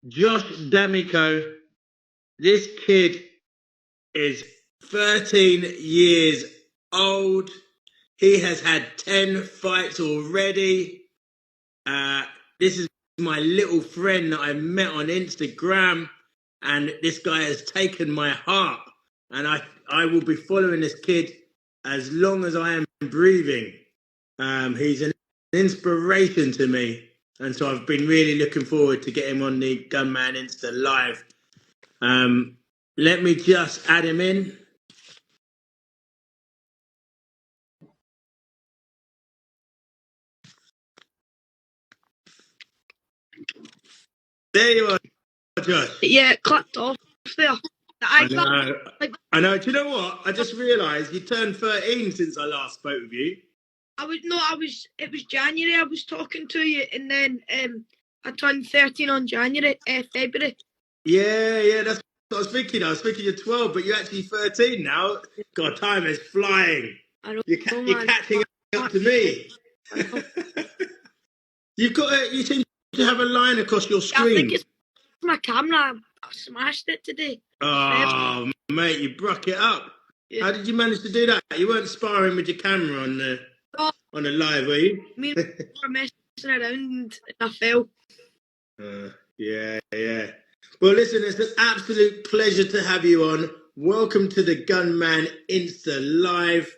Josh D'Amico. This kid is 13 years old. He has had 10 fights already. This is my little friend that I met on Instagram, and this guy has taken my heart, and I will be following this kid as long as I am breathing. He's an inspiration to me, and so I've been really looking forward to get him on the Gunman Insta Live. Let me just add him in. There you are, Josh. Yeah, it clicked off there. I know. Do you know what? I just realised you turned 13 since I last spoke with you. It was January I was talking to you, and then I turned 13 on February. Yeah, that's what I was thinking. I was thinking you're 12, but you're actually 13 now. God, time is flying. I know, you're catching up to me. You seem to have a line across your screen. I think it's my camera. I smashed it today. Oh, mate, you broke it up. Yeah. How did you manage to do that? You weren't sparring with your camera on the live, were you? Me and were messing around and I fell. Yeah. Well, listen, it's an absolute pleasure to have you on. Welcome to the Gunman Insta Live.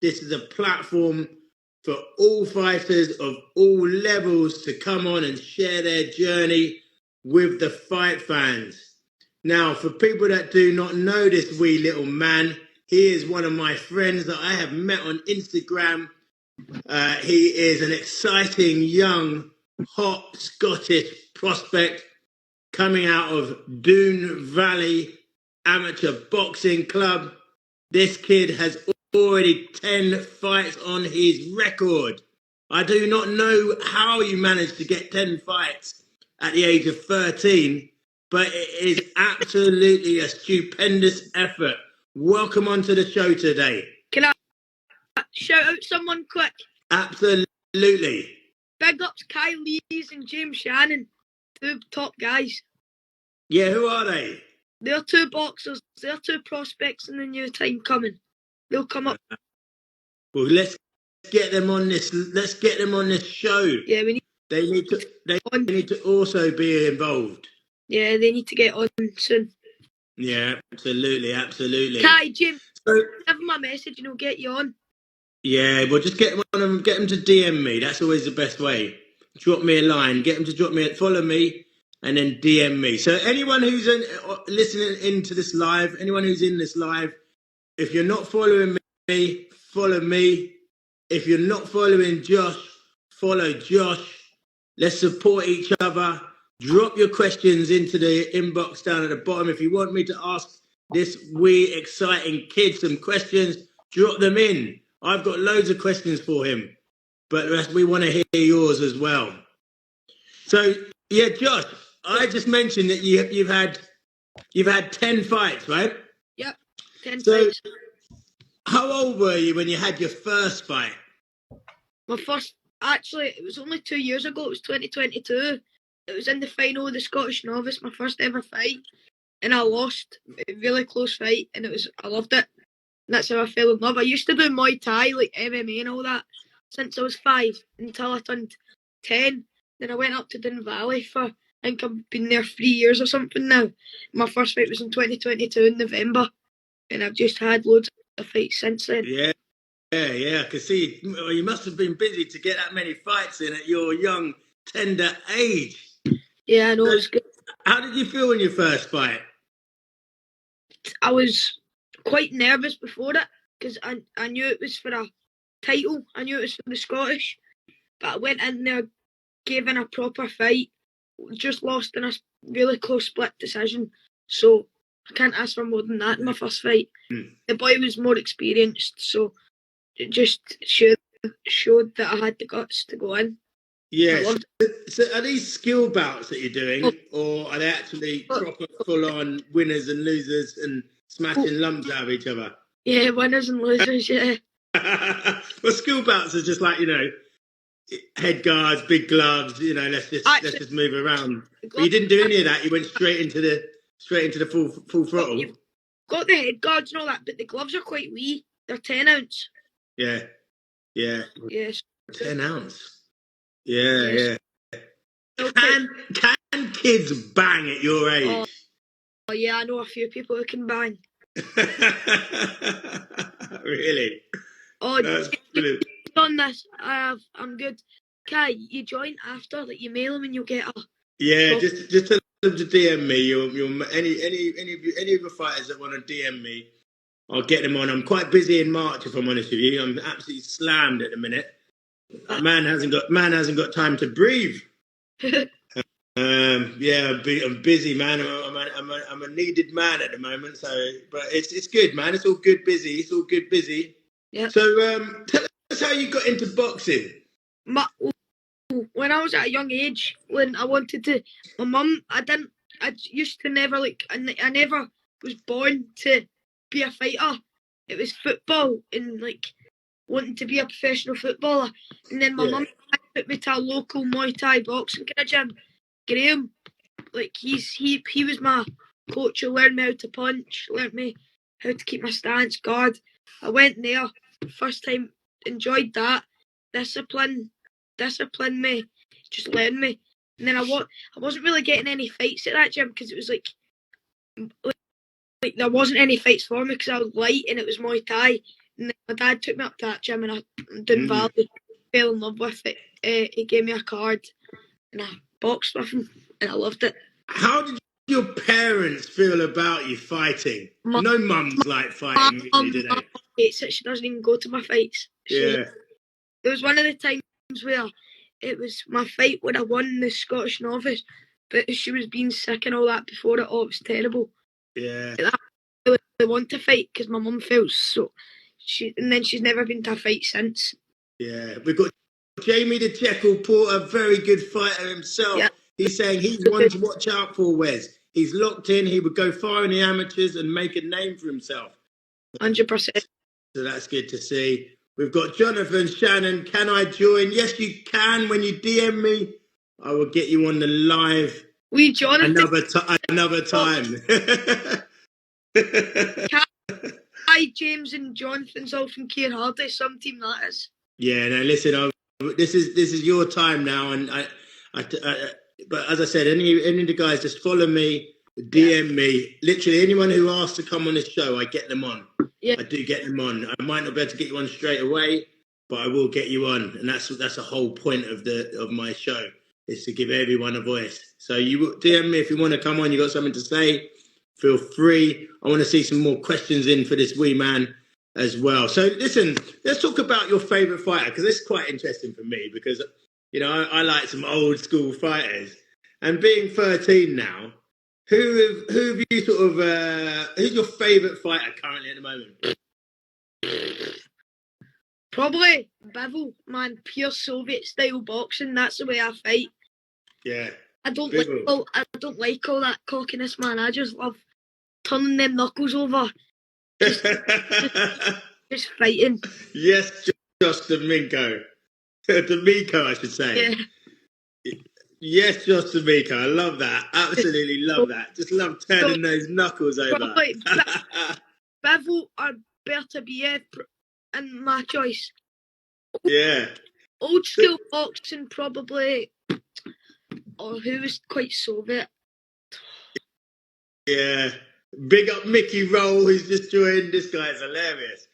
This is a platform for all fighters of all levels to come on and share their journey with the fight fans. Now, for people that do not know this wee little man, he is one of my friends that I have met on Instagram. He is an exciting, young, hot Scottish prospect coming out of Doon Valley Amateur Boxing Club. This kid has already 10 fights on his record. I do not know how you managed to get 10 fights at the age of 13, but it is absolutely a stupendous effort. Welcome onto the show today. Can I shout out someone quick? Absolutely. Big ups Kyle Lees and James Shannon, two top guys. Yeah, who are they? They're two boxers. They're two prospects in the new time coming. They'll come up. Well, let's get them on this. Let's get them on this show. Yeah, They need to also be involved. Yeah, they need to get on soon. Yeah, absolutely. Kai, Jim, give them a message and he'll get you on. Yeah, well, just get them on and get them to DM me. That's always the best way. Drop me a line. Get them to follow me, and then DM me. So anyone who's listening into this live, anyone who's in this live, if you're not following me, follow me. If you're not following Josh, follow Josh. Let's support each other. Drop your questions into the inbox down at the bottom. If you want me to ask this wee exciting kid some questions, drop them in. I've got loads of questions for him, but we want to hear yours as well. So, yeah, Josh, I just mentioned that you've had 10 fights, right? Yep, 10 fights. How old were you when you had your first fight? Actually, it was only 2 years ago. It was 2022. It was in the final of the Scottish Novice, my first ever fight, and I lost. A really close fight, and I loved it. And that's how I fell in love. I used to do Muay Thai, like MMA and all that, since I was 5 until I turned 10. Then I went up to Doon Valley for, I think I've been there 3 years or something now. My first fight was in 2022 in November, and I've just had loads of fights since then. Yeah, I can see. Well, you must have been busy to get that many fights in at your young, tender age. Yeah, I know, it's good. How did you feel in your first fight? I was quite nervous before it, because I knew it was for a title. I knew it was for the Scottish. But I went in there, gave in a proper fight, just lost in a really close split decision. So I can't ask for more than that in my first fight. The boy was more experienced, so it just showed that I had the guts to go in. Yeah. So are these skill bouts that you're doing, or are they actually proper full-on winners and losers and smashing lumps out of each other? Yeah, winners and losers, yeah. Well, skill bouts are just like, head guards, big gloves. You know, let's just move around. But you didn't do any of that. You went straight into the full throttle. You've got the head guards and all that, but the gloves are quite wee. They're 10 ounce. Yeah. Yes. 10 ounce. Yeah, yes. Can kids bang at your age? Oh yeah, I know a few people who can bang. Really? Oh, that's brilliant. Done this. I'm good. Kai, you join after, like you mail them and you'll get a. Yeah, just tell them to DM me. Any of the fighters that want to DM me, I'll get them on. I'm quite busy in March, if I'm honest with you. I'm absolutely slammed at the minute. Man hasn't got time to breathe. Yeah, I'm busy, man. I'm a needed man at the moment. So, but it's good, man. It's all good, busy. It's all good, busy. Yeah. So, tell us how you got into boxing. When I was at a young age, when I wanted to, my mum, I used to never I never was born to be a fighter. It was football and wanting to be a professional footballer. And then my mum put me to a local Muay Thai boxing kind of gym. Graham, he was my coach who learned me how to punch, learned me how to keep my stance, guard. I went there, first time, enjoyed that. Discipline me, just learn me. And then I wasn't really getting any fights at that gym because it was like there wasn't any fights for me because I was light and it was Muay Thai. And then my dad took me up to that gym and I didn't value, fell in love with it. He gave me a card and I boxed with him and I loved it. How did your parents feel about you fighting? No mums like fighting, really, do they? Hates it. She doesn't even go to my fights. There was one of the times where it was my fight when I won the Scottish novice, but she was being sick and all that before it. Oh, it was terrible. Yeah. I really want to fight because my mum felt so. And then she's never been to a fight since. Yeah, we've got Jamie the Jekyll Porter, very good fighter himself. Yeah. He's saying he's one to watch out for, Wes. He's locked in. He would go far in the amateurs and make a name for himself. 100%. So that's good to see. We've got Jonathan Shannon. Can I join? Yes, you can. When you DM me, I will get you on the live. Jonathan. Another time. Hi, James and Jonathan's all from Keir Hardy. Some team that is. Yeah, no, listen. This is your time now, and but as I said, any of the guys, just follow me, DM me. Literally, anyone who asks to come on this show, I get them on. Yeah. I do get them on. I might not be able to get you on straight away, but I will get you on, and that's the whole point of my show, is to give everyone a voice. So you DM me if you want to come on. You got something to say? Feel free. I want to see some more questions in for this wee man as well. So listen, let's talk about your favourite fighter, because it's quite interesting for me, because I like some old school fighters. And being 13 now, who have you who's your favourite fighter currently at the moment? Probably Bivol, man. Pure Soviet style boxing. That's the way I fight. Yeah. I don't like all that cockiness, man. I just love turning them knuckles over. Just fighting. Yes, Josh D'Amico. D'Amico, I should say. Yeah. Yes, Josh D'Amico. I love that. Absolutely love that. Just love turning those knuckles over. Bivol or Bertabiev in my choice. Yeah. Old school boxing, probably. Or who was quite Soviet. Yeah. Big up Mickey Roll, who's just joined. This guy's hilarious.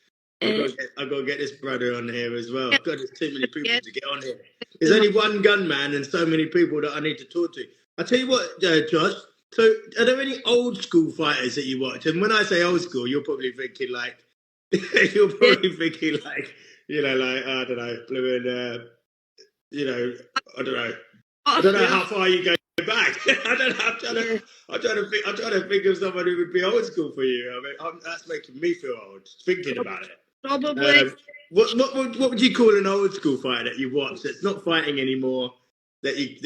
I've got to get this brother on here as well. God, there's too many people to get on here. There's only one gunman and so many people that I need to talk to. I'll tell you what, Josh. So, are there any old school fighters that you watch? And when I say old school, you're probably thinking like, I don't know, I don't know. I don't know how far you go back. I'm trying to think of someone who would be old school for you. I mean, that's making me feel old thinking about it. Probably. What would you call an old school fighter that you watch that's not fighting anymore, that you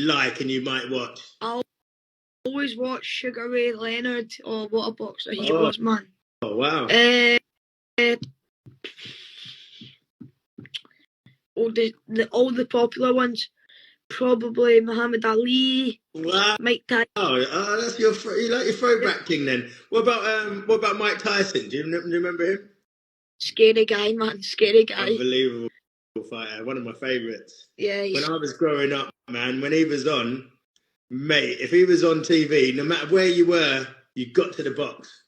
like and you might watch? I'll always watch Sugar Ray Leonard. Oh, what a boxer he was, man. Oh wow. all the popular ones. Probably Muhammad Ali, Wow. Mike Tyson. Oh, that's you like your throwback king then. What about Mike Tyson? Do you remember him? Scary guy, man. Scary guy. Unbelievable fighter. One of my favourites. Yeah. When I was growing up, man, when he was on, mate, if he was on TV, no matter where you were, you got to the box.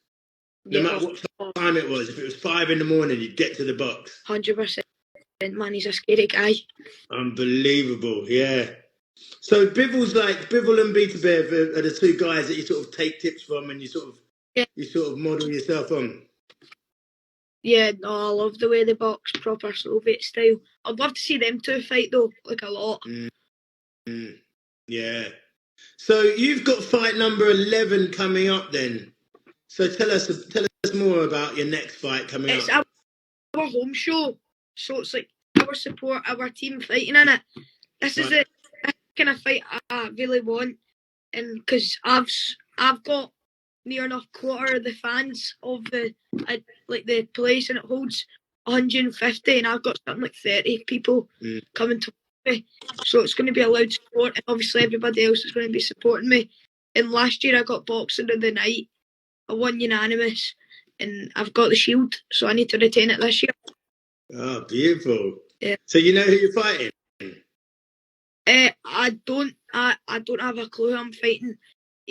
No matter what time it was, if it was 5 a.m, you'd get to the box. 100%, man. He's a scary guy. Unbelievable, yeah. So Bivol and Beta Bear are the two guys that you sort of take tips from, and you sort of model yourself on. Yeah, no, I love the way they box, proper Soviet style. I'd love to see them two fight though, like a lot. Yeah. So you've got fight number 11 coming up then. So tell us more about your next fight coming up. It's our home show, so it's like our team fighting in it. This is the kind of fight I really want, and because I've got near enough quarter of the fans of the place, and it holds 150, and I've got something like 30 people coming to me. So it's going to be a loud support, and obviously everybody else is going to be supporting me. And last year I got boxing of the night. I won unanimous, and I've got the shield, so I need to retain it this year. Oh, beautiful. Yeah. So you know who you're fighting? I don't have a clue who I'm fighting.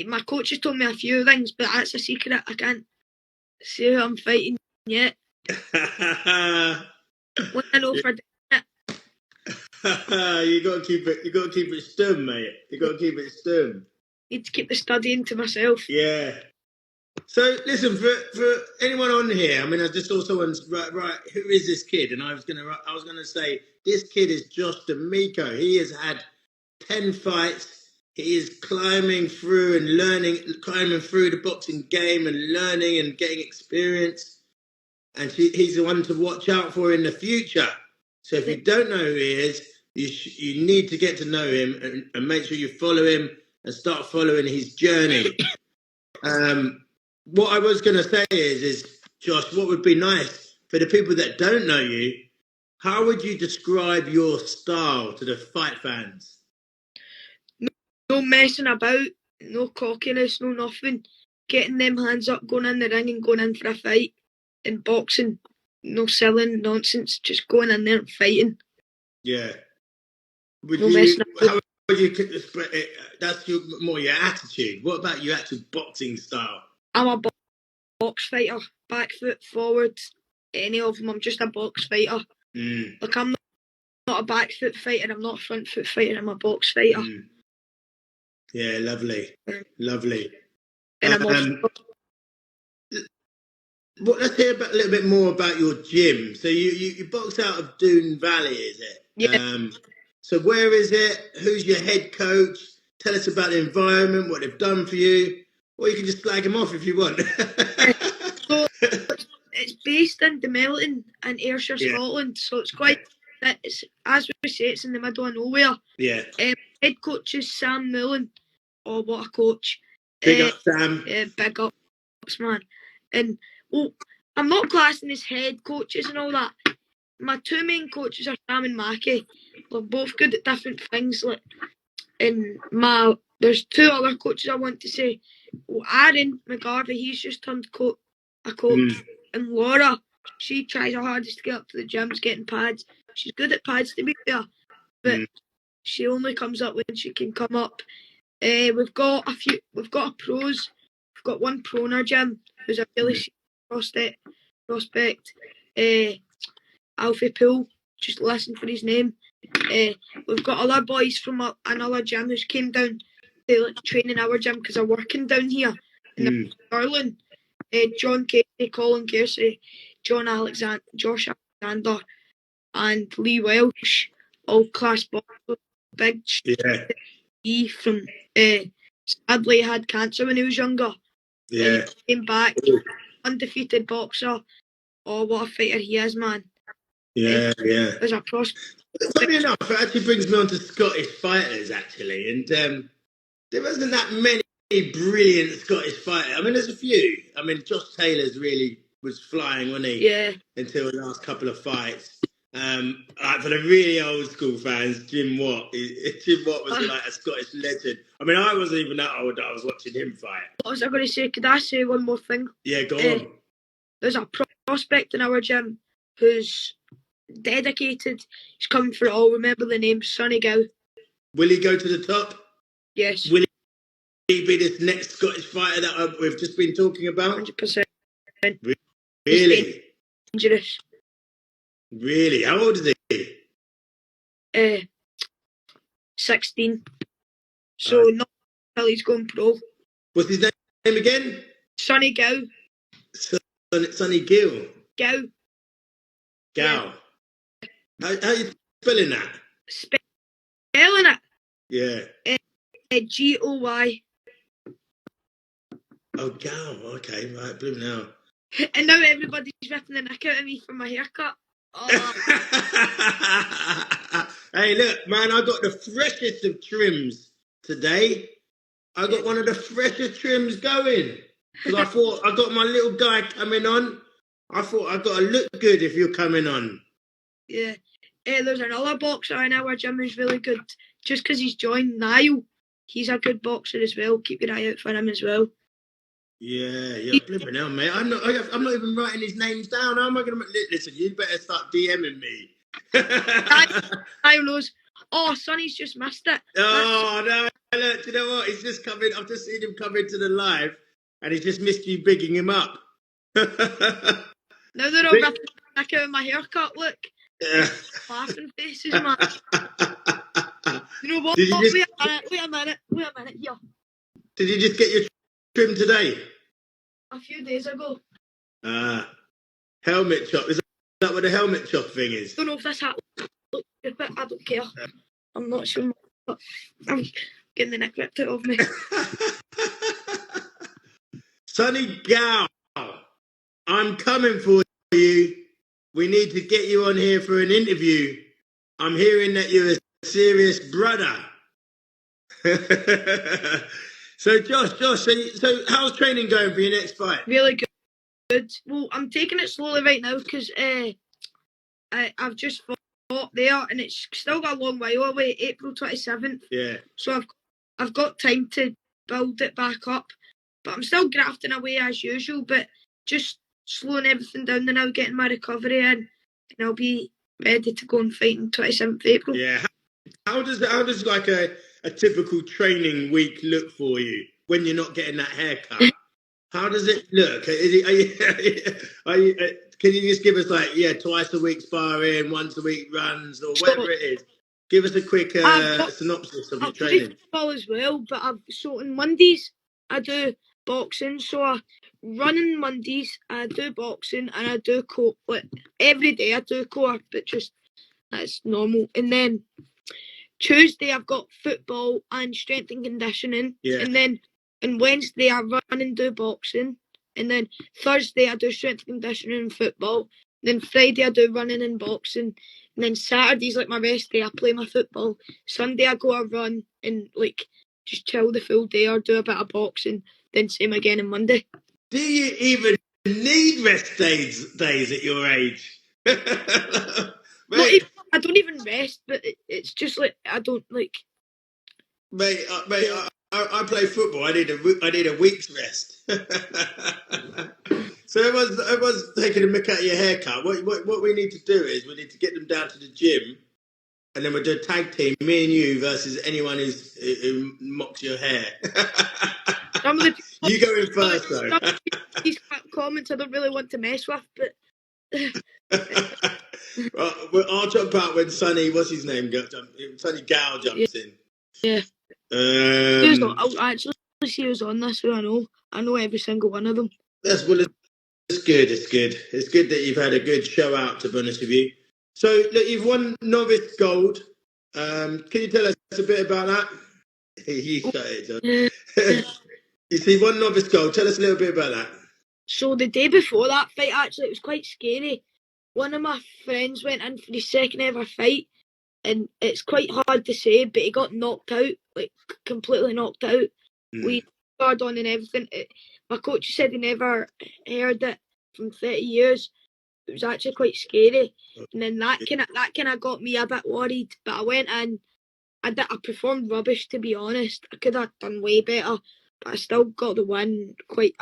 My coach has told me a few things, but that's a secret. I can't say who I'm fighting yet. When I know for it. You got to keep it stum, mate. You got to keep it stum. Need to keep the studying to myself. Yeah. So listen, for anyone on here, I mean, I just saw someone's right. Who is this kid? And I was gonna say this kid is Josh D'Amico. He has had 10 fights. He is climbing through the boxing game and learning and getting experience. And he's the one to watch out for in the future. So if you don't know who he is, you need to get to know him and make sure you follow him and start following his journey. What I was going to say is, Josh, what would be nice for the people that don't know you, how would you describe your style to the fight fans? No messing about, no cockiness, no nothing. Getting them hands up, going in the ring and going in for a fight. In boxing, no selling nonsense, just going in there and fighting. Yeah. Messing about. How would you that's more your attitude. What about your actual boxing style? I'm a box fighter, back foot, forward, any of them. I'm just a box fighter. Like, I'm not a back foot fighter, I'm not a front foot fighter, I'm a box fighter. Yeah, lovely. Lovely. And I'm let's hear a little bit more about your gym. So you box out of Doon Valley, is it? Yeah. So where is it? Who's your head coach? Tell us about the environment, what they've done for you. Or you can just flag them off if you want. So it's based in Dunmelton in Ayrshire, Scotland. So it's quite, as we say, it's in the middle of nowhere. Yeah. Head coach is Sam Mullen. Oh, what a coach. Big up, Sam. Yeah, big ups, man. And, I'm not classing as head coaches and all that. My two main coaches are Sam and Mackie. They're both good at different things. And there's two other coaches I want to say. Aaron McGarvey, he's just turned a coach. And Laura, she tries her hardest to get up to the gyms, getting pads. She's good at pads, to be fair, but she only comes up when she can come up. We've got a pros. We've got one pro in our gym who's a really serious prospect. Alfie Poole, just listen for his name. We've got other boys from another gym who's came down to train in our gym because they're working down here in Stirling. John Casey, Colin Casey, Josh Alexander, and Lee Welsh, all class boxers. Big from sadly had cancer when he was younger. And he came back, undefeated boxer. Oh, what a fighter he is, man. Yeah. There's a prospect. Funny enough, it actually brings me on to Scottish fighters, actually. And there wasn't that many brilliant Scottish fighters. I mean, there's a few. I mean, Josh Taylor's really was flying, wasn't he? Yeah. Until the last couple of fights. For the really old school fans, Jim Watt. Jim Watt was like a Scottish legend. I mean, I wasn't even that old that I was watching him fight. What was I going to say? Could I say one more thing? Yeah, go on. There's a prospect in our gym who's dedicated. He's coming for it all. Remember the name, Sonny Gow. Will he go to the top? Yes. Will he be this next Scottish fighter that we've just been talking about? 100%. Really? Dangerous. Really? How old is he? 16. So not until he's going pro. What's his name again? Sonny Gow. Sonny Gill. Gow. Gow. Yeah. How you spelling that? Spelling it? Yeah. Goy. Oh, Gow. Okay, right. Blue now. And now everybody's ripping the neck out of me for my haircut. Oh. Hey, look, man, I got the freshest of trims today. I got one of the freshest trims going. Because I thought I got my little guy coming on. I thought I got to look good if you're coming on. Yeah. There's another boxer in our gym who's really good. Just because he's joined Niall. He's a good boxer as well. Keep your eye out for him as well. Yeah, flipping hell, mate. I'm not even writing his names down. How am I going to... Listen, you better start DMing me. Niall knows. Oh, Sonny's just missed it. Oh, no. Look, do you know what? He's just come in. I've just seen him come into the live and he's just missed you bigging him up. Now they're all ripping the neck out of my haircut, look. Laughing faces, man. You know what? Wait a minute. Yeah. Did you just get your trim today? A few days ago. Helmet chop. Is that what the helmet chop thing is? I don't know if this hat looks stupid. I don't care. I'm not sure. I'm getting the neck ripped out of me. Sonny Gow, I'm coming for you. We need to get you on here for an interview. I'm hearing that you're a serious brother. So Josh, so how's training going for your next fight? Really good. Well, I'm taking it slowly right now because I've just fought there and it's still got a long way away, April 27th. Yeah. So I've got time to build it back up. But I'm still grafting away as usual, but just slowing everything down and now getting my recovery in. And I'll be ready to go and fight on 27th April. Yeah. How does like a typical training week look for you when you're not getting that haircut? How does it look? Can you just give us twice a week sparring, once a week runs, or whatever it is? Give us a quick synopsis of your training. Football as well, but on Mondays I do boxing, so I run on Mondays, I do boxing, and I do every day I do core, but just that's normal. And then Tuesday I've got football and strength and conditioning, and then on Wednesday I run and do boxing, and then Thursday I do strength and conditioning and football, and then Friday I do running and boxing, and then Saturday's like my rest day, I play my football. Sunday I go a run and just chill the full day or do a bit of boxing, then same again on Monday. Do you even need rest days at your age? Mate, I don't even rest, but it's just I don't like. Mate, I play football. I need a week's rest. So everyone's taking a mick out of your haircut. What we need to do is we need to get them down to the gym, and then we'll do a tag team, me and you versus anyone who mocks your hair. Some of the people, you go in first, though. These comments I don't really want to mess with, but. I'll jump out when Sonny, what's his name? Sonny Gow jumps in. Yeah. I'll actually see who's on this. Who I know every single one of them. It's good. It's good that you've had a good show out, to be honest with you. So look, you've won novice gold. Can you tell us a bit about that? You see, one novice gold. Tell us a little bit about that. So the day before that fight, actually, it was quite scary. One of my friends went in for his second ever fight, and it's quite hard to say, but he got knocked out, completely knocked out. We scarred on and everything. My coach said he never heard it from 30 years. it was actually quite scary. And then that kind of got me a bit worried. But I went in, I performed rubbish, to be honest. I could have done way better, but I still got the win quite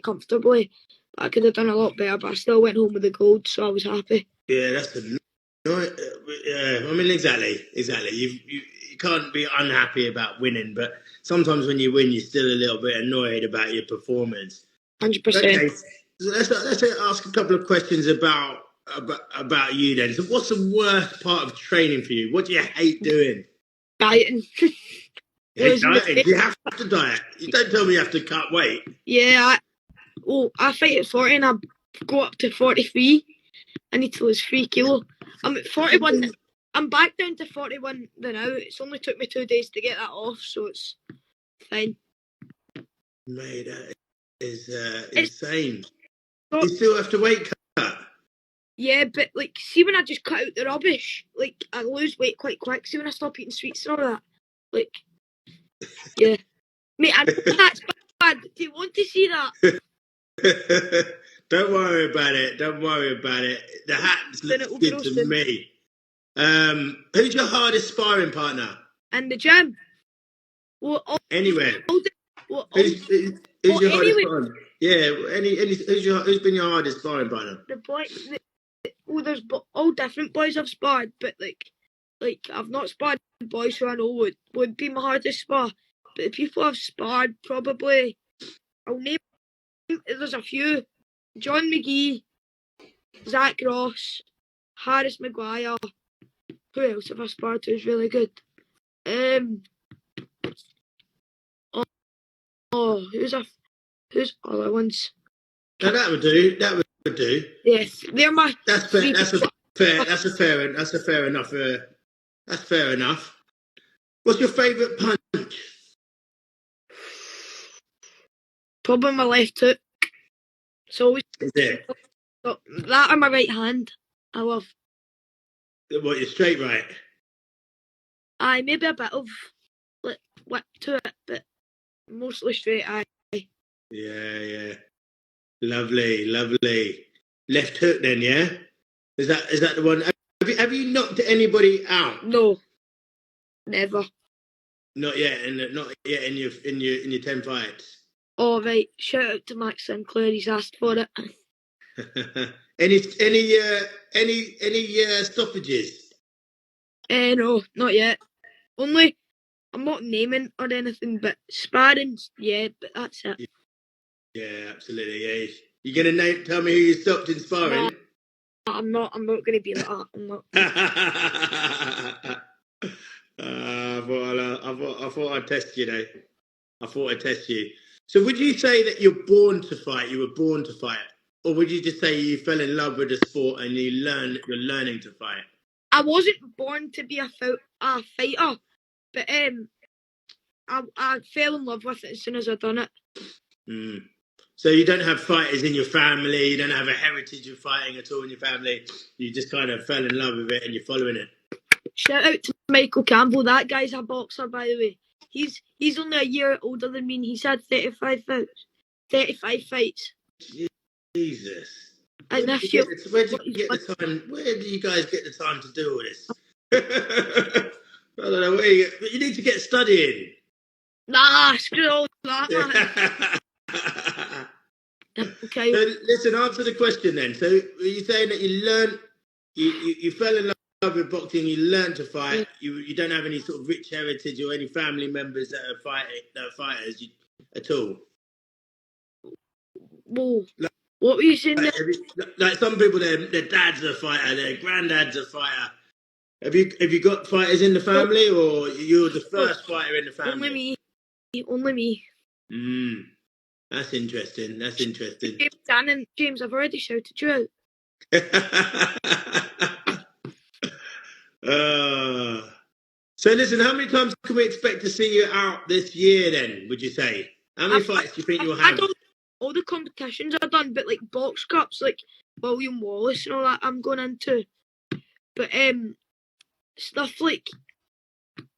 comfortably. But I could have done a lot better, but I still went home with the gold, so I was happy. Yeah, that's the yeah. I mean, exactly. You can't be unhappy about winning, but sometimes when you win, you're still a little bit annoyed about your performance. 100%. Okay, so let's ask a couple of questions about you then. So, what's the worst part of training for you? What do you hate doing? Dieting. You hate dieting? You have to diet. You don't tell me you have to cut weight. Yeah, I fight at 40 and I go up to 43. I need to lose 3 kilo. I'm at 41. I'm back down to 41 now. It's only took me 2 days to get that off, so it's fine. Mate, that is insane. You still have to weight cut? Yeah, but like, see when I just cut out the rubbish, like I lose weight quite quick. See when I stop eating sweets and all that, like, yeah. Mate, I know that's bad. Do you want to see that? Don't worry about it. The hat looks good to me. Who's your hardest sparring partner? In the gym. Well, anywhere. Who's your hardest partner? Yeah. Who's been your hardest sparring partner? The boy. There's all different boys I've sparred, but like I've not sparred boys who I know would be my hardest spar. But the people I've sparred, probably, I'll name. There's a few: John McGee, Zach Ross, Harris Maguire. Who else have I sparred who's really good? Who's other ones? No, that would do. Yes, they're my. That's fair. That's fair enough. That's fair enough. What's your favourite punch? Probably my left hook. So is it that or my right hand? I love. What, your straight right? Aye, maybe a bit of whip to it, but mostly straight. Aye. Yeah. Lovely. Left hook then, yeah. Is that the one? Have you knocked anybody out? No, never. Not yet, not yet in your 10 fights. Oh right! Shout out to Max Sinclair. He's asked for it. any stoppages? No, not yet. Only I'm not naming or anything, but sparring, yeah, but that's it. Yeah, absolutely. Yeah, you're gonna tell me who you stopped in sparring? No, I'm not gonna be like that. I'm not. I thought I'd test you though. I thought I'd test you. So would you say that you're born to fight? You were born to fight, or would you just say you fell in love with the sport and you're learning to fight? I wasn't born to be a fighter, but I fell in love with it as soon as I done it. So you don't have fighters in your family. You don't have a heritage of fighting at all in your family. You just kind of fell in love with it and you're following it. Shout out to Michael Campbell. That guy's a boxer, by the way. He's only a year older than me, and he's had 35 fights. Jesus. And where do you get the time? Where do you guys get the time to do all this? I don't know. You need to get studying. Nah, screw all that, man. Okay. So, listen, answer the question then. So, are you saying that you fell in love with boxing, you learned to fight, you don't have any sort of rich heritage or any family members that are fighters at all? Whoa. What were you saying? Like some people, their dad's a fighter, their granddad's a fighter. Have you got fighters in the family, or you're the first fighter in the family? Only me. That's interesting. James, I've already shouted you out. So listen, how many times can we expect to see you out this year then, would you say? How many fights do you think you'll have? All the competitions are done, but like box cups, like William Wallace and all that, I'm going into. But stuff like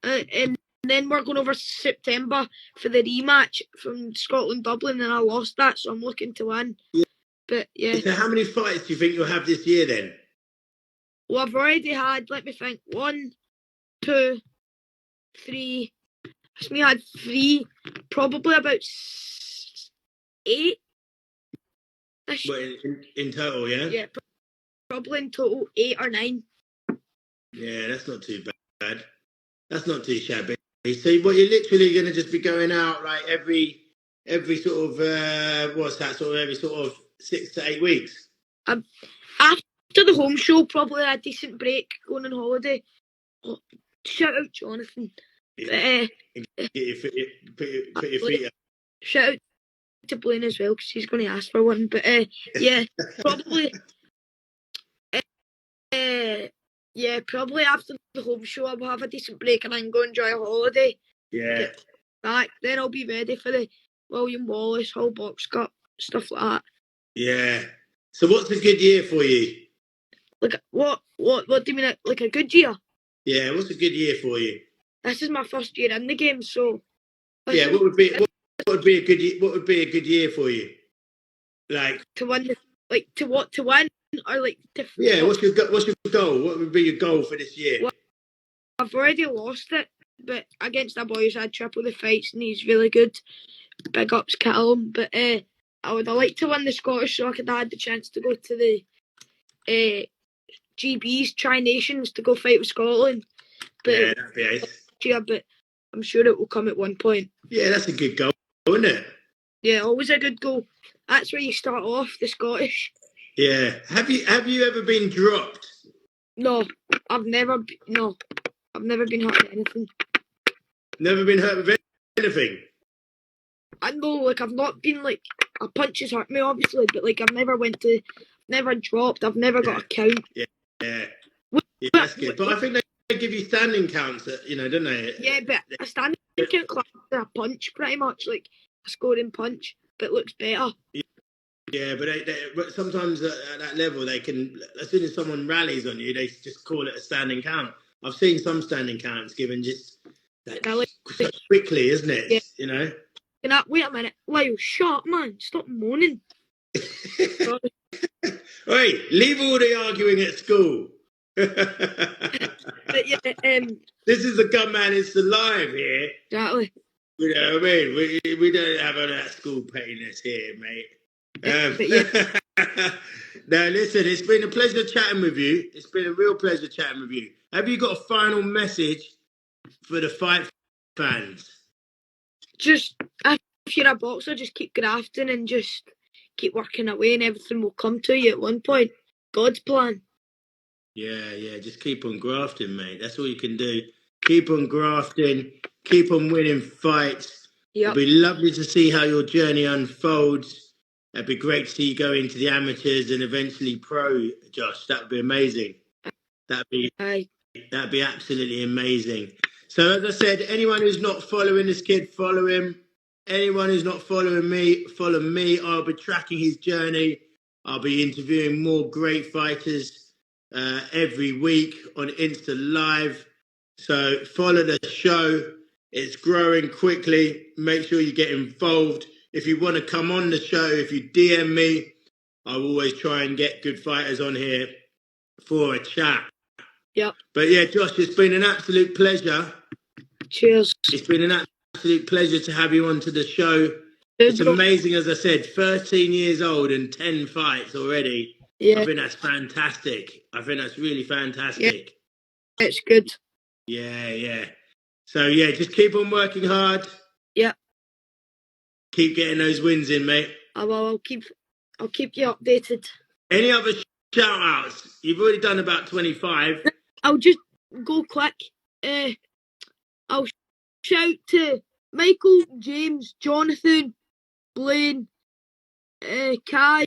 and then we're going over September for the rematch from Scotland Dublin, and I lost that, so I'm looking to win. But yeah. So how many fights do you think you'll have this year then? Well, I've already had, let me think, 1, 2, 3. I had 3, probably about 8. Well, in total, yeah? Yeah, probably in total 8 or 9. Yeah, that's not too bad. That's not too shabby. So what, you're literally going to just be going out like every sort of, what's that, sort of every sort of 6 to 8 weeks? After the home show, probably a decent break, going on holiday. Oh, shout out Jonathan. But, put your feet up. Shout out to Blaine as well, because she's going to ask for one. But yeah, probably. Yeah, probably after the home show, I'll have a decent break and then go enjoy a holiday. Yeah. Get back, then I'll be ready for the William Wallace Hull Box Cup, stuff like that. Yeah. So what's a good year for you? Like what do you mean? Like a good year? Yeah. What's a good year for you? This is my first year in the game, so. Yeah. What would be a good year? What would be a good year for you? Like to win, to win, or like to. Yeah. What's your goal? What would be your goal for this year? Well, I've already lost it, but against our boys, I had triple the fights, and he's really good. Big ups, Callum. But I would have liked to win the Scottish, so I could have had the chance to go to the GBs, Tri-Nations, to go fight with Scotland. But yeah, that'd be nice. Yeah, but I'm sure it will come at one point. Yeah, that's a good goal, isn't it? Yeah, always a good goal. That's where you start off, the Scottish. Yeah. Have you ever been dropped? No, I've never been hurt with anything. Never been hurt with anything? I know, like, I've not been, like, a punch has hurt me, obviously, but, like, I've never dropped, I've never got a count. Yeah, that's good. But I think they give you standing counts, don't they? Yeah, but a standing count class is a punch, pretty much, like a scoring punch, but looks better. Yeah, but sometimes at that level, they can, as soon as someone rallies on you, they just call it a standing count. I've seen some standing counts given just so quickly, isn't it? Yeah. You know? Wait a minute. Lyle, shut up, man. Stop moaning. Oi, leave all the arguing at school. But yeah, this is the Gunman Instalive here. Exactly. You know what I mean? We don't have all that school pettiness here, mate. Now, listen, it's been a pleasure chatting with you. It's been a real pleasure chatting with you. Have you got a final message for the fight fans? Just, if you're a boxer, just keep grafting and just keep working away and everything will come to you at one point. God's plan. Yeah, just keep on grafting, mate. That's all you can do. Keep on grafting, keep on winning fights. Yep. It'll be lovely to see how your journey unfolds. It'd be great to see you go into the amateurs and eventually pro, Josh. That would be amazing. That'd be absolutely amazing. So as I said, anyone who's not following this kid, follow him. Anyone who's not following me, follow me. I'll be tracking his journey. I'll be interviewing more great fighters every week on InstaLive. So follow the show. It's growing quickly. Make sure you get involved. If you want to come on the show, if you DM me, I will always try and get good fighters on here for a chat. Yep. But yeah, Josh, it's been an absolute pleasure. Cheers. It's been an absolute pleasure to have you onto the show. It's amazing, as I said, 13 years old and 10 fights already. Yeah. I think that's fantastic. I think that's really fantastic. Yeah. It's good. Yeah. So yeah, just keep on working hard. Yeah. Keep getting those wins in, mate. I'll keep you updated. Any other shout outs? You've already done about 25. I'll just go quick. I'll shout to Michael, James, Jonathan, Blaine, Kai.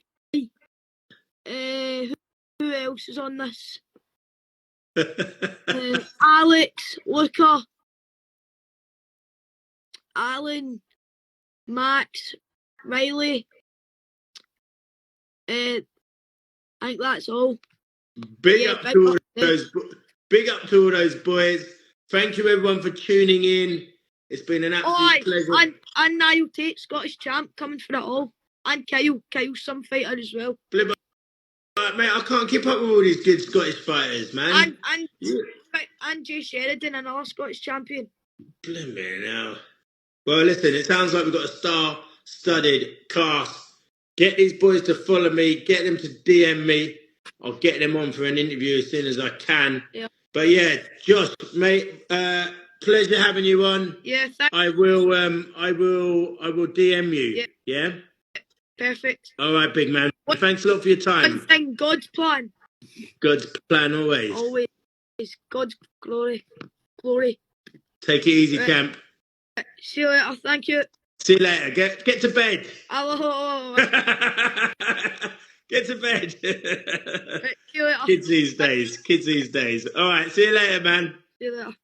Who else is on this? Alex, Luca, Alan, Max, Riley. I think that's all. Big up to all those boys. Thank you everyone for tuning in. It's been an absolute pleasure. And Niall Tate, Scottish champ, coming for it all. And Kyle's some fighter as well. Mate, I can't keep up with all these good Scottish fighters, man. And Jay Sheridan, another Scottish champion. Blimey now. Well, listen, it sounds like we've got a star-studded cast. Get these boys to follow me. Get them to DM me. I'll get them on for an interview as soon as I can. Yeah. But yeah, Josh, mate, pleasure having you on. Yeah, thanks. I will DM you. Yeah? Perfect. All right, big man. Thanks a lot for your time. One thing, God's plan. God's plan always. Always. God's glory. Glory. Take it easy, champ. See you later. Thank you. See you later. Get to bed. Hello. Get to bed. See you later. Kids these days. All right. See you later, man. See you later.